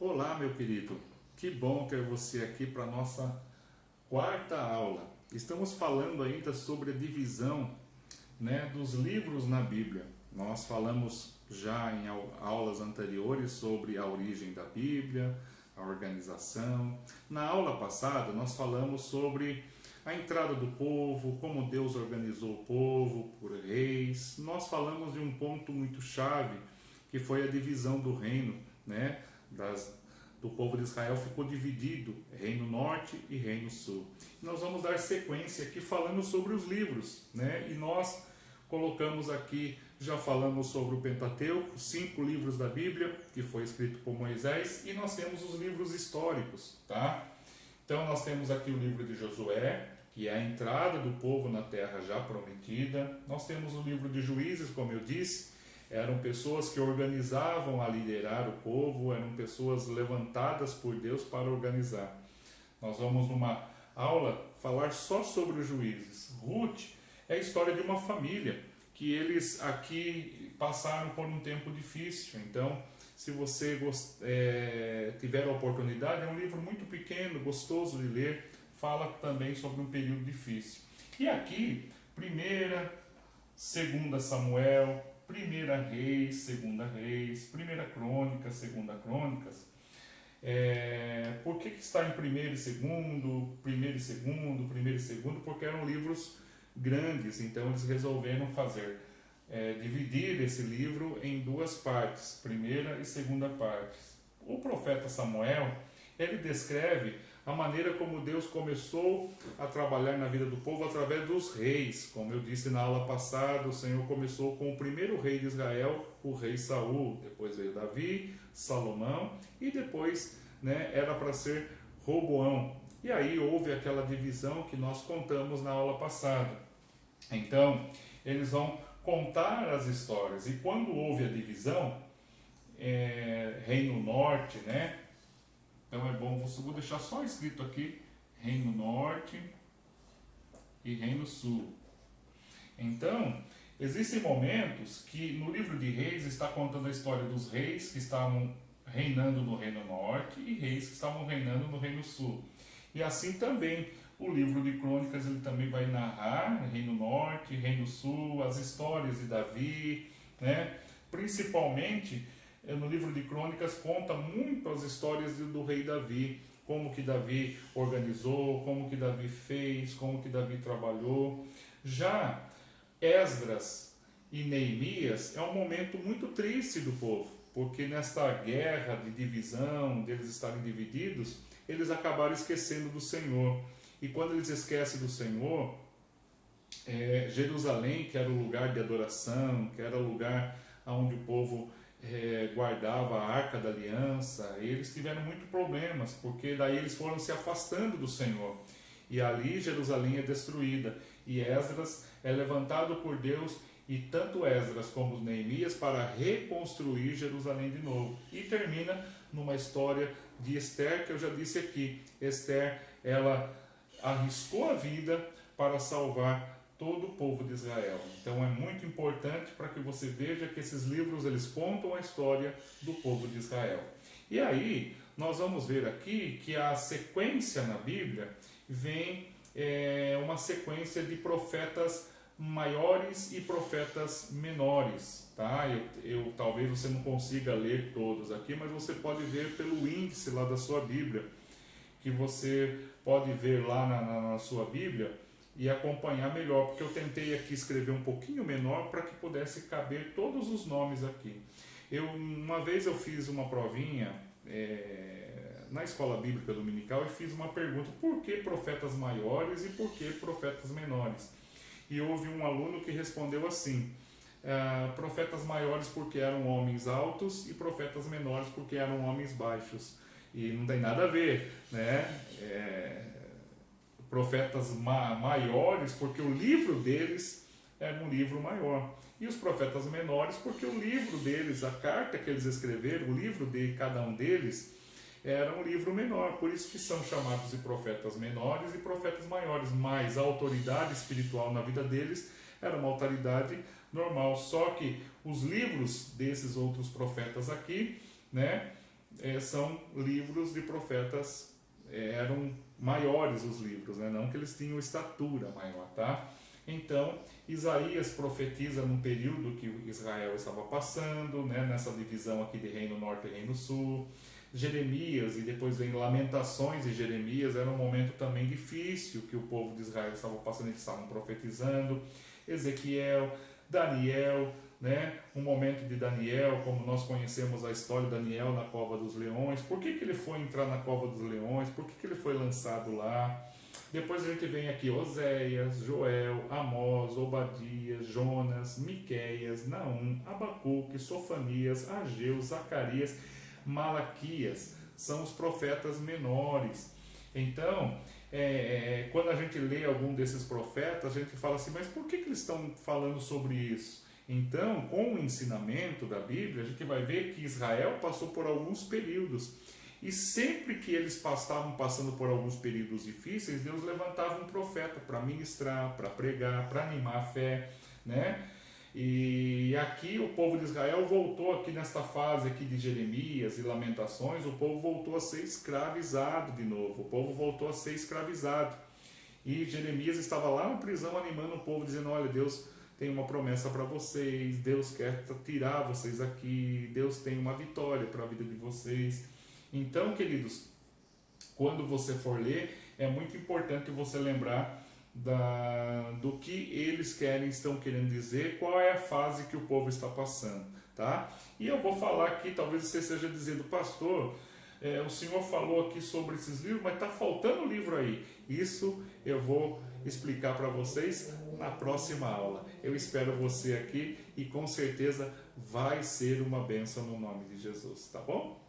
Olá, meu querido. Que bom ter você aqui para a nossa quarta aula. Estamos falando ainda sobre a divisão, dos livros na Bíblia. Nós falamos já em aulas anteriores sobre a origem da Bíblia, a organização. Na aula passada, nós falamos sobre a entrada do povo, como Deus organizou o povo por reis. Nós falamos de um ponto muito chave, que foi a divisão do reino, do povo de Israel ficou dividido, reino norte e reino sul. Nós vamos dar sequência aqui falando sobre os livros, e nós colocamos aqui, já falamos sobre o Pentateuco, 5 livros da Bíblia, que foi escrito por Moisés, e nós temos os livros históricos, tá? Então nós temos aqui o livro de Josué, que é a entrada do povo na terra já prometida. Nós temos o livro de Juízes, como eu disse, eram pessoas que organizavam a liderar o povo, eram pessoas levantadas por Deus para organizar. Nós vamos numa aula falar só sobre os juízes. Ruth é a história de uma família que eles aqui passaram por um tempo difícil. Então, se você tiver a oportunidade, é um livro muito pequeno, gostoso de ler, fala também sobre um período difícil. E aqui, 1ª, 2ª Samuel, 1ª Reis, 2ª Reis, 1ª Crônicas, 2ª Crônicas. Por que está em 1º e 2º, 1º e 2º, 1º e 2º? Porque eram livros grandes, então eles resolveram dividir esse livro em 2 partes, 1ª e 2ª partes. O profeta Samuel, ele descreve a maneira como Deus começou a trabalhar na vida do povo através dos reis. Como eu disse na aula passada, o Senhor começou com o primeiro rei de Israel, o rei Saul, depois veio Davi, Salomão, e depois era para ser Roboão. E aí houve aquela divisão que nós contamos na aula passada. Então, eles vão contar as histórias, e quando houve a divisão, Reino Norte, então é bom, vou deixar só escrito aqui, Reino Norte e Reino Sul. Então, existem momentos que no livro de Reis está contando a história dos reis que estavam reinando no Reino Norte e reis que estavam reinando no Reino Sul. E assim também o livro de Crônicas, ele também vai narrar Reino Norte, Reino Sul, as histórias de Davi, principalmente no livro de Crônicas conta muito as histórias do rei Davi, como que Davi organizou, como que Davi fez, como que Davi trabalhou. Já Esdras e Neemias é um momento muito triste do povo, porque nesta guerra de divisão, deles estarem divididos, eles acabaram esquecendo do Senhor. E quando eles esquecem do Senhor, Jerusalém, que era o lugar de adoração, que era o lugar onde o povo guardava a Arca da Aliança, eles tiveram muitos problemas, porque daí eles foram se afastando do Senhor. E ali Jerusalém é destruída. E Esdras é levantado por Deus, e tanto Esdras como Neemias, para reconstruir Jerusalém de novo. E termina numa história de Esther, que eu já disse aqui. Esther, ela arriscou a vida para salvar todo o povo de Israel. Então é muito importante para que você veja que esses livros eles contam a história do povo de Israel. E aí nós vamos ver aqui que a sequência na Bíblia vem uma sequência de profetas maiores e profetas menores, tá? Eu talvez você não consiga ler todos aqui, mas você pode ver pelo índice lá da sua Bíblia, que você pode ver lá na sua Bíblia e acompanhar melhor, porque eu tentei aqui escrever um pouquinho menor para que pudesse caber todos os nomes aqui. Uma vez eu fiz uma provinha na escola bíblica dominical e fiz uma pergunta: por que profetas maiores e por que profetas menores? E houve um aluno que respondeu assim: profetas maiores porque eram homens altos e profetas menores porque eram homens baixos. E não tem nada a ver, profetas maiores porque o livro deles era um livro maior, e os profetas menores porque o livro deles, a carta que eles escreveram, o livro de cada um deles era um livro menor, por isso que são chamados de profetas menores e profetas maiores, mas a autoridade espiritual na vida deles era uma autoridade normal. Só que os livros desses outros profetas aqui, são livros de profetas, eram maiores os livros, né? Não que eles tinham estatura maior, tá? Então, Isaías profetiza num período que Israel estava passando, né? Nessa divisão aqui de Reino Norte e Reino Sul. Jeremias, e depois vem Lamentações de Jeremias, era um momento também difícil que o povo de Israel estava passando, eles estavam profetizando. Ezequiel, Daniel, né? Um momento de Daniel, como nós conhecemos a história de Daniel na cova dos leões. Por que ele foi entrar na cova dos leões? Por que ele foi lançado lá? Depois a gente vem aqui Oséias, Joel, Amós, Obadias, Jonas, Miqueias, Naum, Abacuque, Sofanias, Ageu, Zacarias, Malaquias. São os profetas menores. Então, quando a gente lê algum desses profetas, a gente fala assim, mas por que eles estão falando sobre isso? Então, com o ensinamento da Bíblia, a gente vai ver que Israel passou por alguns períodos. E sempre que eles estavam passando por alguns períodos difíceis, Deus levantava um profeta para ministrar, para pregar, para animar a fé, né? E aqui o povo de Israel voltou aqui nesta fase aqui de Jeremias e Lamentações, o povo voltou a ser escravizado de novo, o povo voltou a ser escravizado. E Jeremias estava lá na prisão animando o povo, dizendo, olha, Deus tem uma promessa para vocês, Deus quer tirar vocês aqui, Deus tem uma vitória para a vida de vocês. Então, queridos, quando você for ler, é muito importante você lembrar do que eles estão querendo dizer, qual é a fase que o povo está passando, tá? E eu vou falar aqui, talvez você esteja dizendo, pastor, o senhor falou aqui sobre esses livros, mas está faltando livro aí. Isso eu vou explicar para vocês na próxima aula. Eu espero você aqui e com certeza vai ser uma bênção no nome de Jesus, tá bom?